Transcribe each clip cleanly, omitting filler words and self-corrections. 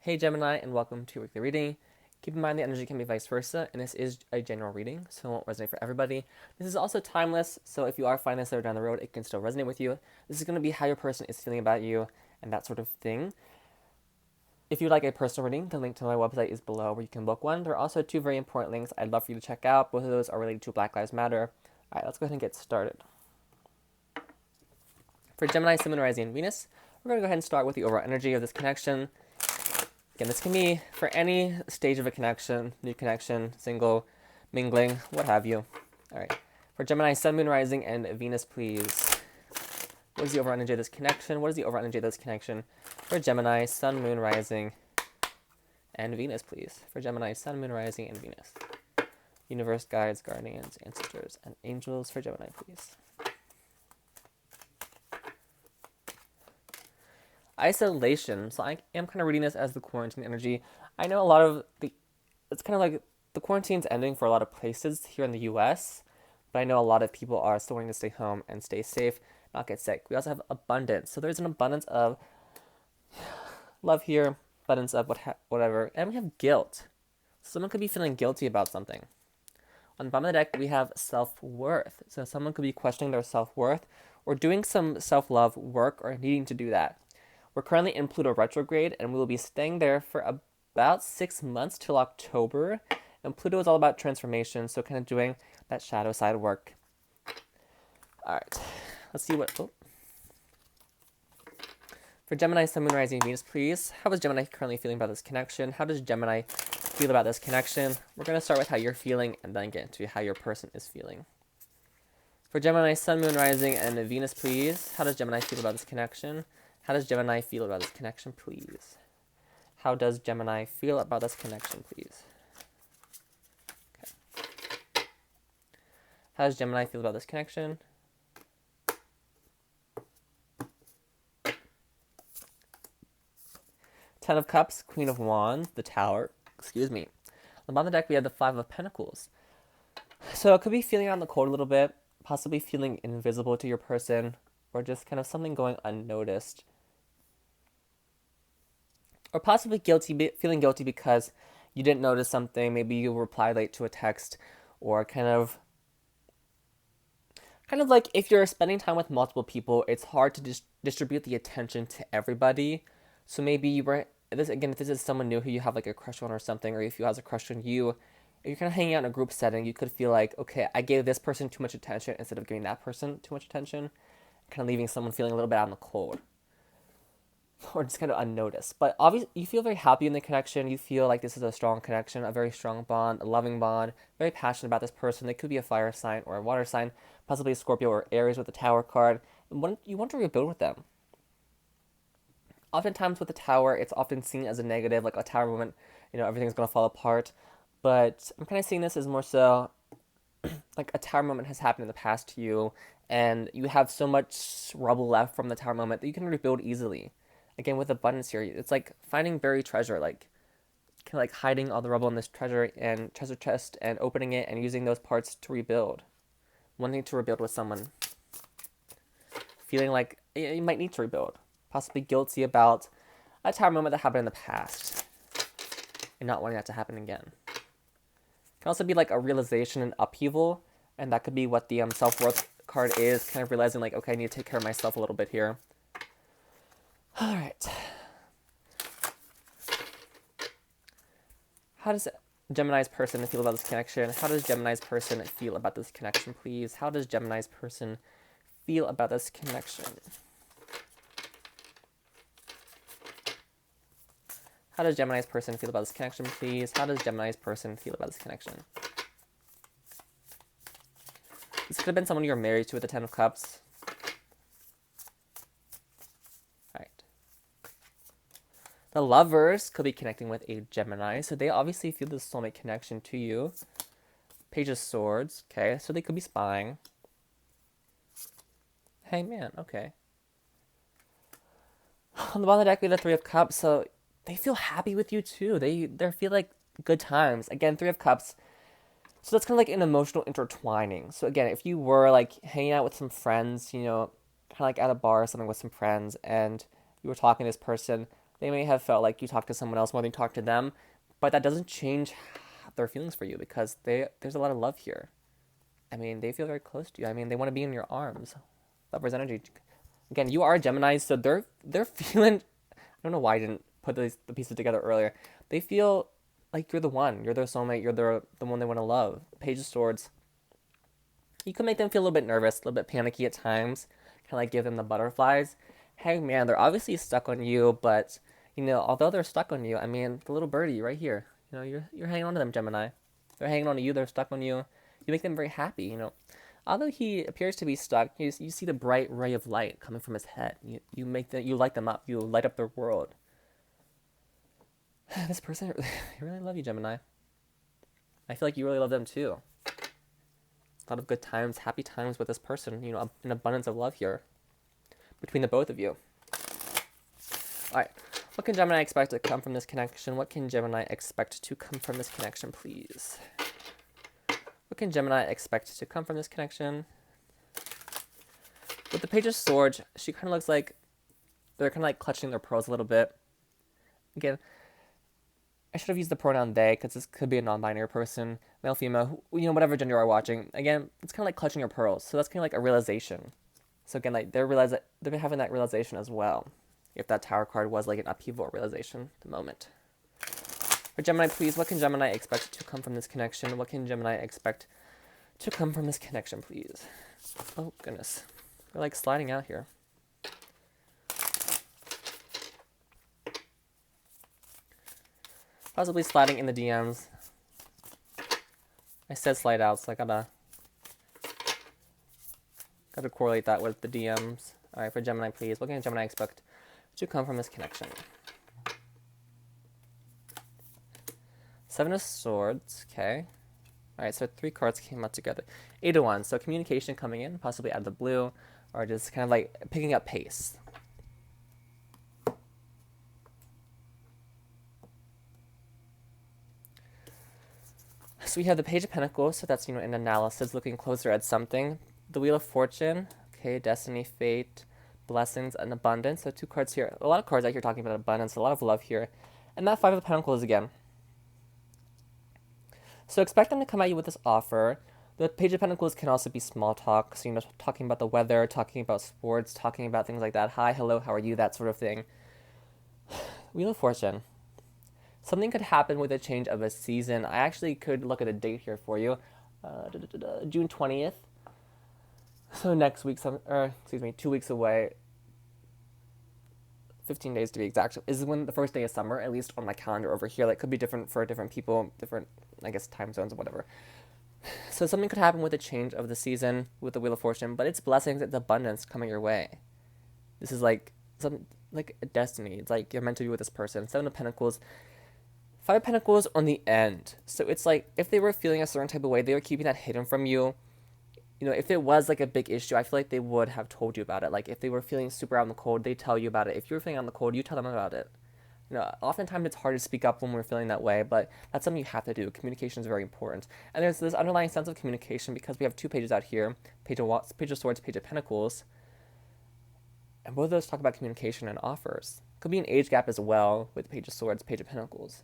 Hey Gemini, and welcome to your weekly reading. Keep in mind the energy can be vice versa, and this is a general reading, so it won't resonate for everybody. This is also timeless, so if you are finding this later down the road, it can still resonate with you. This is going to be how your person is feeling about you, and that sort of thing. If you'd like a personal reading, the link to my website is below where you can book one. There are also two very important links I'd love for you to check out. Both of those are related to Black Lives Matter. Alright, let's go ahead and get started. For Gemini, Sun, Moon, Rising, and Venus, we're going to go ahead and start with the overall energy of this connection. Again, this can be for any stage of a connection, new connection, single, mingling, what have you. All right. For Gemini, Sun, Moon, Rising, and Venus, please. What is the overall energy of this connection? What is the overall energy of this connection? For Gemini, Sun, Moon, Rising, and Venus, please. For Gemini, Sun, Moon, Rising, and Venus. Universe, guides, guardians, ancestors, and angels for Gemini, please. Isolation. So I am kind of reading this as the quarantine energy. I know a lot of it's kind of like the quarantine's ending for a lot of places here in the US, but I know a lot of people are still wanting to stay home and stay safe, not get sick. We also have abundance. So there's an abundance of love here, abundance of whatever, and we have guilt. Someone could be feeling guilty about something. On the bottom of the deck, we have self-worth. So someone could be questioning their self-worth or doing some self-love work or needing to do that. We're currently in Pluto retrograde, and we will be staying there for about 6 months till October. And Pluto is all about transformation, so kind of doing that shadow side work. All right, let's see what... Oh. For Gemini, Sun, Moon, Rising, Venus, please. How is Gemini currently feeling about this connection? How does Gemini feel about this connection? We're going to start with how you're feeling and then get into how your person is feeling. For Gemini, Sun, Moon, Rising, and Venus, please. How does Gemini feel about this connection? How does Gemini feel about this connection, please? How does Gemini feel about this connection, please? Okay. How does Gemini feel about this connection? Ten of Cups, Queen of Wands, the Tower. Excuse me. On the bottom of the deck, we have the Five of Pentacles. So it could be feeling out in the cold a little bit, possibly feeling invisible to your person, or just kind of something going unnoticed. Or possibly feeling guilty because you didn't notice something. Maybe you replied late to a text, or kind of like if you're spending time with multiple people, it's hard to distribute the attention to everybody. So maybe you were if this is someone new who you have like a crush on or something, or if you have a crush on you, if you're kind of hanging out in a group setting, you could feel like, okay, I gave this person too much attention instead of giving that person too much attention, kind of leaving someone feeling a little bit out in the cold. Or just kind of unnoticed. But obviously, you feel very happy in the connection. You feel like this is a strong connection, a very strong bond, a loving bond, very passionate about this person. They could be a fire sign or a water sign, possibly a Scorpio or Aries with the Tower card. And you want to rebuild with them. Oftentimes with the Tower, it's often seen as a negative, like a Tower moment, everything's going to fall apart. But I'm kind of seeing this as more so like a Tower moment has happened in the past to you, and you have so much rubble left from the Tower moment that you can rebuild easily. Again, with abundance here, it's like finding buried treasure, like kind of like hiding all the rubble in this treasure chest and opening it and using those parts to rebuild. Wanting to rebuild with someone. Feeling like you might need to rebuild. Possibly guilty about a Tower moment that happened in the past. And not wanting that to happen again. Can also be like a realization and upheaval. And that could be what the self-worth card is. Kind of realizing like, okay, I need to take care of myself a little bit here. All right. How does Gemini's person feel about this connection? How does Gemini's person feel about this connection, please? How does Gemini's person feel about this connection? How does Gemini's person feel about this connection, please? How does Gemini's person feel about this connection? This could have been someone you're married to with the Ten of Cups. The Lovers could be connecting with a Gemini, so they obviously feel this soulmate connection to you. Page of Swords, okay, so they could be spying. Hangman, okay. On the bottom of the deck, we have the Three of Cups, so they feel happy with you too. They feel like good times. Again, Three of Cups. So that's kind of like an emotional intertwining. So again, if you were like hanging out with some friends, kind of like at a bar or something with some friends, and you were talking to this person, They may have felt like you talked to someone else more than you talked to them, but that doesn't change their feelings for you because there's a lot of love here. I mean, they feel very close to you. I mean, they want to be in your arms. Lover's energy. Again, you are a Gemini, so they're feeling. I don't know why I didn't put the pieces together earlier. They feel like you're the one. You're their soulmate. You're the one they want to love. Page of Swords. You can make them feel a little bit nervous, a little bit panicky at times. Kind of like give them the butterflies. Hey man, they're obviously stuck on you, but although they're stuck on you, I mean, the little birdie right here. You're hanging on to them, Gemini. They're hanging on to you. They're stuck on you. You make them very happy. Although he appears to be stuck, you see the bright ray of light coming from his head. You light them up. You light up their world. This person, I really love you, Gemini. I feel like you really love them too. A lot of good times, happy times with this person. An abundance of love here between the both of you. All right. What can Gemini expect to come from this connection? What can Gemini expect to come from this connection, please? What can Gemini expect to come from this connection? With the Page of Swords, she kind of looks like they're kind of like clutching their pearls a little bit. Again, I should have used the pronoun they because this could be a non-binary person, male, female, whatever gender you are watching. Again, it's kind of like clutching your pearls. So that's kind of like a realization. So again, like they're having that realization as well. If that Tower card was like an upheaval realization at the moment. For Gemini, please, what can Gemini expect to come from this connection? What can Gemini expect to come from this connection, please? Oh, goodness. We're like sliding out here. Possibly sliding in the DMs. I said slide out, so I gotta correlate that with the DMs. All right, for Gemini, please, what can Gemini expect to come from this connection? Seven of Swords, okay. All right, so 3 cards came out together. 8 of Wands, so communication coming in, possibly out of the blue, or just kind of like picking up pace. So we have the Page of Pentacles, so that's, an analysis, looking closer at something. The Wheel of Fortune, okay, Destiny, Fate, Blessings, and Abundance. So 2 cards here. A lot of cards out here talking about abundance, a lot of love here. And that 5 of Pentacles again. So expect them to come at you with this offer. The Page of Pentacles can also be small talk, so talking about the weather, talking about sports, talking about things like that. Hi, hello, how are you, that sort of thing. Wheel of Fortune. Something could happen with a change of a season. I actually could look at a date here for you. June 20th. So next week, 2 weeks away. 15 days to be exact, is when the first day of summer, at least on my calendar over here. That could be different for different people, different, I guess, time zones or whatever. So something could happen with the change of the season with the Wheel of Fortune, but it's blessings, it's abundance coming your way. This is like something like a destiny. It's like you're meant to be with this person. 7 of Pentacles, 5 of Pentacles on the end. So it's like if they were feeling a certain type of way, they were keeping that hidden from you. If it was like a big issue, I feel like they would have told you about it. Like if they were feeling super out in the cold, they tell you about it. If you're feeling out in the cold, you tell them about it. Oftentimes it's hard to speak up when we're feeling that way, but that's something you have to do. Communication is very important. And there's this underlying sense of communication because we have 2 pages out here, Page of Swords, Page of Pentacles. And both of those talk about communication and offers. Could be an age gap as well with Page of Swords, Page of Pentacles.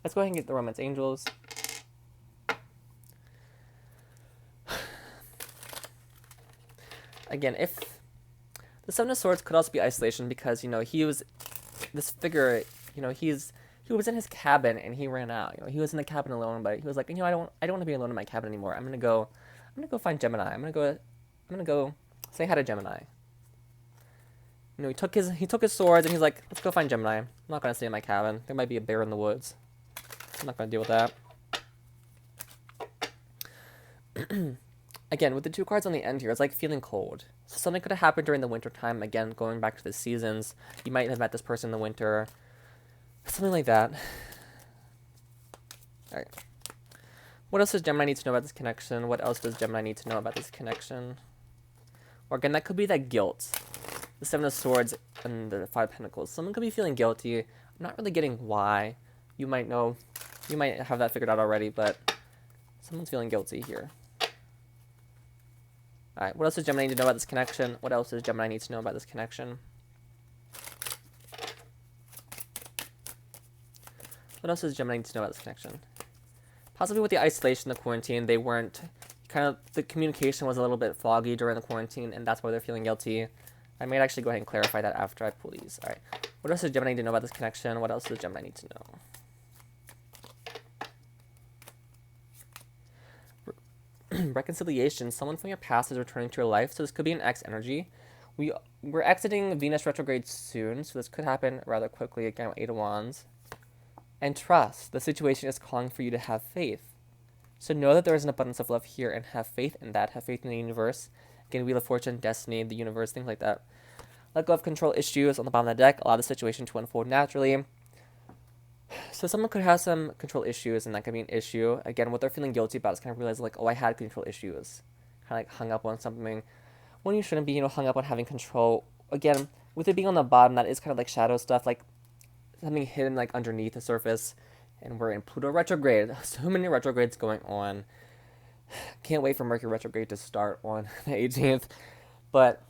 Let's go ahead and get the Romance Angels. Again, if the 7 of Swords could also be isolation because, he was this figure, he was in his cabin and he ran out. He was in the cabin alone, but he was like, I don't want to be alone in my cabin anymore. I'm gonna go find Gemini. I'm gonna go say hi to Gemini. He took his swords and he's like, let's go find Gemini. I'm not gonna stay in my cabin. There might be a bear in the woods. I'm not gonna deal with that. Again, with the 2 cards on the end here, it's like feeling cold. So something could have happened during the winter time. Again, going back to the seasons. You might have met this person in the winter. Something like that. Alright. What else does Gemini need to know about this connection? What else does Gemini need to know about this connection? Or again, that could be that guilt. The 7 of Swords and the 5 of Pentacles. Someone could be feeling guilty. I'm not really getting why. You might have that figured out already, but someone's feeling guilty here. All right, what else does Gemini need to know about this connection? What else does Gemini need to know about this connection? What else does Gemini need to know about this connection? Possibly with the isolation, the quarantine, they weren't the communication was a little bit foggy during the quarantine, and that's why they're feeling guilty. I might actually go ahead and clarify that after I pull these. All right. What else does Gemini need to know about this connection? What else does Gemini need to know? Reconciliation. Someone from your past is returning to your life, so this could be an X energy. We're exiting Venus retrograde soon, so this could happen rather quickly. Again, with 8 of Wands. And trust. The situation is calling for you to have faith. So know that there is an abundance of love here, and have faith in that. Have faith in the universe. Again, Wheel of Fortune, Destiny, the universe, things like that. Let go of control issues on the bottom of the deck. Allow the situation to unfold naturally. So someone could have some control issues, and that could be an issue. Again, what they're feeling guilty about is kind of realizing, like, oh, I had control issues. Kind of like hung up on something when you shouldn't be, hung up on having control. Again, with it being on the bottom, that is kind of like shadow stuff, like something hidden like underneath the surface. And we're in Pluto retrograde. So many retrogrades going on. Can't wait for Mercury retrograde to start on the 18th. But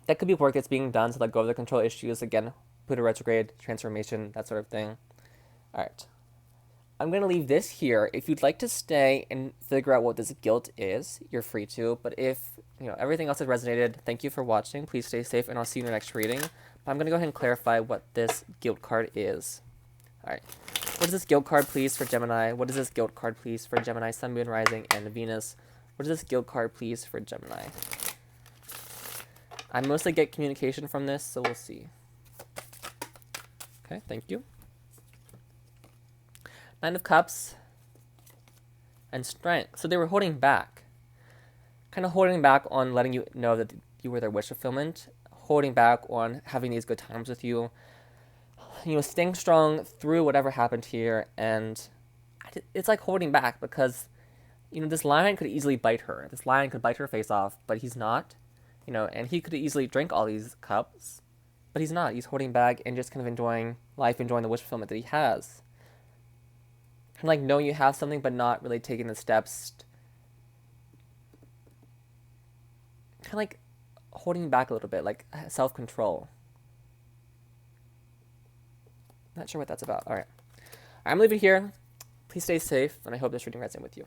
that could be work that's being done to let go of the control issues. Again, Pluto retrograde, transformation, that sort of thing. All right. I'm going to leave this here. If you'd like to stay and figure out what this guilt is, you're free to. But if everything else has resonated, thank you for watching. Please stay safe, and I'll see you in the next reading. But I'm going to go ahead and clarify what this guilt card is. All right. What is this guilt card, please, for Gemini? What is this guilt card, please, for Gemini, Sun, Moon, Rising, and Venus? What is this guilt card, please, for Gemini? I mostly get communication from this, so we'll see. Okay, thank you. 9 of Cups and Strength. So they were holding back. Kind of holding back on letting you know that you were their wish fulfillment. Holding back on having these good times with you. Staying strong through whatever happened here. And it's like holding back because, this lion could easily bite her. This lion could bite her face off, but he's not. And he could easily drink all these cups, but he's not. He's holding back and just kind of enjoying life, enjoying the wish fulfillment that he has. Kind of like knowing you have something, but not really taking the steps. Kind of like holding back a little bit, like self-control. Not sure what that's about. All right. I'm leaving it here. Please stay safe, and I hope this reading resonates with you.